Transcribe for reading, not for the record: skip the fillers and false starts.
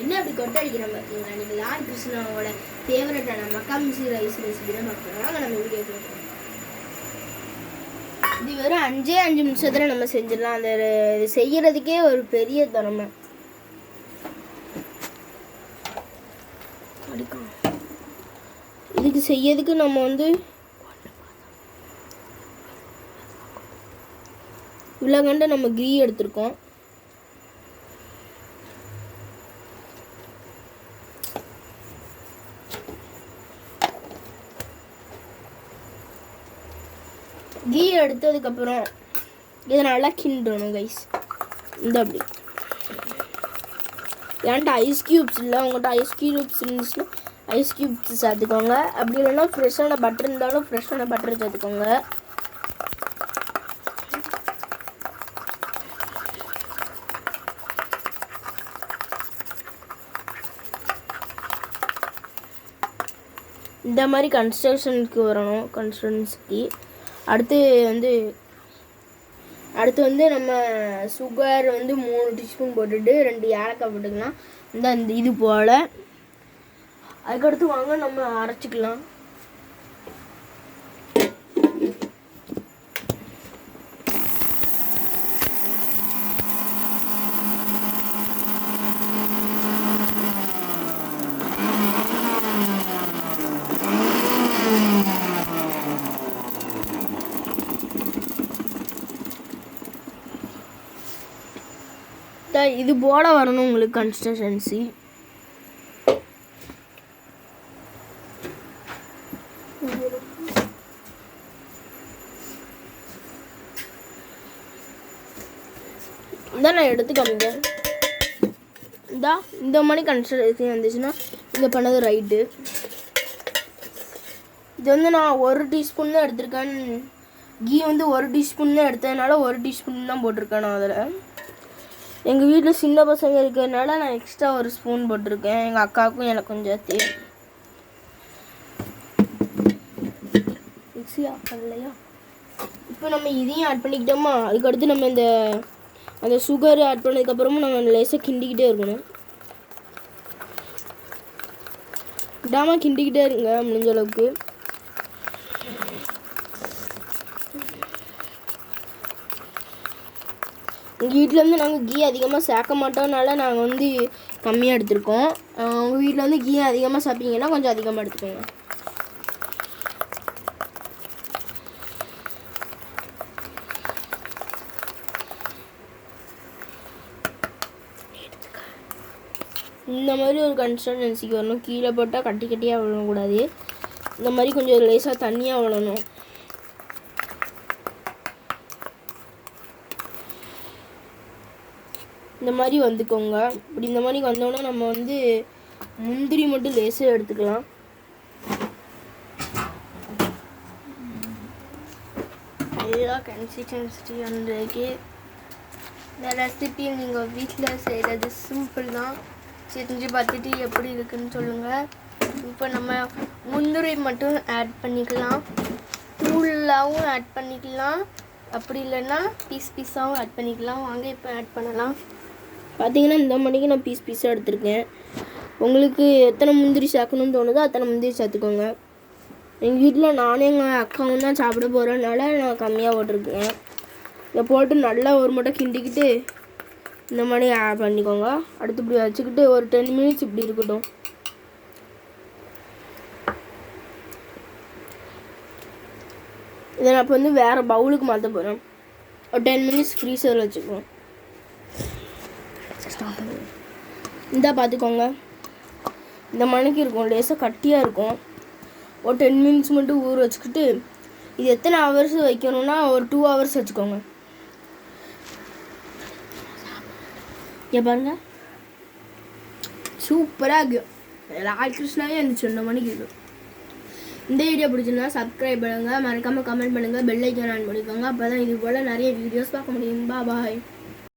என்ன அப்படி கொட்டை அடிக்கிறேன் பார்த்தீங்களா? நீங்கள் லார்ட் கிருஷ்ணாவோட ஃபேவரட்டான மக்கா மிஷி ரைஸ் ரெசிபி தான் பார்க்குறோம். நம்ம வீடியோ கொடுக்குறோம். இது வெறும் 5 நிமிஷத்தில் நம்ம செஞ்சிடலாம். அந்த இது செய்கிறதுக்கே ஒரு பெரிய திறமை. இதுக்கு செய்யறதுக்கு நம்ம வந்து இவ்வளோ கண்டு நம்ம கீ எடுத்திருக்கோம். கீ எடுத்ததுக்கப்புறம் இதை நல்லா கிண்டணும் கைஸ். இந்த அப்படி ஏன்ட்ட ஐஸ் க்யூப்ஸ் இல்லை, உங்கள்கிட்ட ஐஸ் க்யூப்ஸ் இருந்துச்சுன்னா ஐஸ் க்யூப்ஸ் சேர்த்துக்கோங்க. அப்படி இல்லைன்னா ஃப்ரெஷ்ஷான பட்டர் இருந்தாலும் ஃப்ரெஷ்ஷான பட்டர் சேர்த்துக்கோங்க. இந்த மாதிரி கன்ஸ்ட்ரக்ஷனுக்கு வரணும். கன்ஸ்ட்ரக்ஷன்ஸுக்கு அடுத்து வந்து நம்ம சுகர் வந்து 3 டீஸ்பூன் போட்டுட்டு 2 ஏலக்காய் போட்டுக்கலாம். இந்த இது போல். அதுக்கடுத்து வாங்க நம்ம அரைச்சிக்கலாம். இது போல வரணும் உங்களுக்கு கன்சிஸ்டன்சி. நான் எடுத்து காமிக்கிறேன். இந்த மாதிரி கன்சிஸ்டன்சி வந்துச்சுன்னா இங்கே பண்ணது ரைட்டு. இது வந்து நான் 1 டீஸ்பூன் தான் எடுத்திருக்கேன். கீ வந்து 1 டீஸ்பூன் தான் எடுத்ததுனால 1 டீஸ்பூன் தான் போட்டிருக்கேன் நான் அதில். எங்கள் வீட்டில் சின்ன பசங்க இருக்கிறதுனால நான் எக்ஸ்ட்ரா 1 ஸ்பூன் போட்டிருக்கேன். எங்கள் அக்காவுக்கும் எனக்கு கொஞ்சம் தேவை. மிக்ஸி ஆஃப் பண்ணலையா? இப்போ நம்ம இதையும் ஆட் பண்ணிக்கிட்டோமா? அதுக்கடுத்து நம்ம அந்த சுகர் ஆட் பண்ணதுக்கப்புறமும் நம்ம லேசாக கிண்டிக்கிட்டே இருக்கணும். விடாமல் கிண்டிக்கிட்டே இருங்க முடிஞ்ச அளவுக்கு. எங்கள் வீட்டில் வந்து நாங்கள் கீ அதிகமாக சேர்க்க மாட்டோம்னால நாங்கள் வந்து கம்மியாக எடுத்துருக்கோம். உங்கள் வீட்டில் வந்து கீ அதிகமாக சாப்பிட்டீங்கன்னா கொஞ்சம் அதிகமாக எடுத்துக்கோங்க. இந்த மாதிரி ஒரு கன்சிஸ்டன்சிக்கு வரணும். கீழே போட்டால் கட்டி கட்டியாக விழக்கூடாது. இந்த மாதிரி கொஞ்சம் லேசாக தண்ணியாக விழணும். இந்த மாதிரி வந்துக்கோங்க. இப்படி இந்த மாதிரி வந்தோன்னா நம்ம வந்து முந்திரி மட்டும் லேசாக எடுத்துக்கலாம். இதுதான் கன்சிஸ்டன்சி வந்திருக்கு. இந்த ரெசிபி நீங்கள் வீட்டில் செய்கிறது சிம்பிள் தான். செஞ்சு பார்த்துட்டு எப்படி இருக்குன்னு சொல்லுங்கள். இப்போ நம்ம முந்திரி மட்டும் ஆட் பண்ணிக்கலாம். தூளாகவும் ஆட் பண்ணிக்கலாம். அப்படி இல்லைன்னா பீஸாகவும் ஆட் பண்ணிக்கலாம். வாங்க இப்போ ஆட் பண்ணலாம். பார்த்தீங்கன்னா இந்த மணிக்கு நான் பீஸாக எடுத்திருக்கேன். உங்களுக்கு எத்தனை முந்திரி சேர்க்கணும்னு தோணுதோ அத்தனை முந்திரி சேர்த்துக்கோங்க. எங்கள் வீட்டில் நானும் எங்கள் அக்காவும் தான் சாப்பிட போகிறதுனால நான் கம்மியாக போட்டிருக்கேன். இதை போட்டு நல்லா ஒரு மட்டும் கிண்டிக்கிட்டு இந்த மாதிரி ஆட் பண்ணிக்கோங்க. அடுத்து இப்படி வச்சுக்கிட்டு ஒரு 10 மினிட்ஸ் இப்படி இருக்கட்டும். இதை நான் இப்போ வந்து வேறு பவுலுக்கு மாற்ற போகிறேன். ஒரு 10 மினிட்ஸ் ஃப்ரீசரில் வச்சுக்குவோம். இந்த பார்த்துக்கோங்க இந்த மணிக்கு இருக்கும். லேசாக கட்டியாக இருக்கும். ஒரு 10 மினிட்ஸ் மட்டும் ஊற வச்சுக்கிட்டு இது எத்தனை ஹவர்ஸ் வைக்கணும்னா ஒரு 2 ஹவர்ஸ் வச்சுக்கோங்க. இங்கே பாருங்க சூப்பராக இருக்குது. லால் கிருஷ்ணாவே அந்த சொன்ன மணிக்கு இருக்கும். இந்த வீடியோ பிடிச்சிருந்தா சப்ஸ்கிரைப் பண்ணுங்கள். மறக்காமல் கமெண்ட் பண்ணுங்கள். பெல் ஐக்கான் ஆன் பண்ணிக்கோங்க. அப்போ தான் இது போல் நிறைய வீடியோஸ் பார்க்க முடியும். பாய்.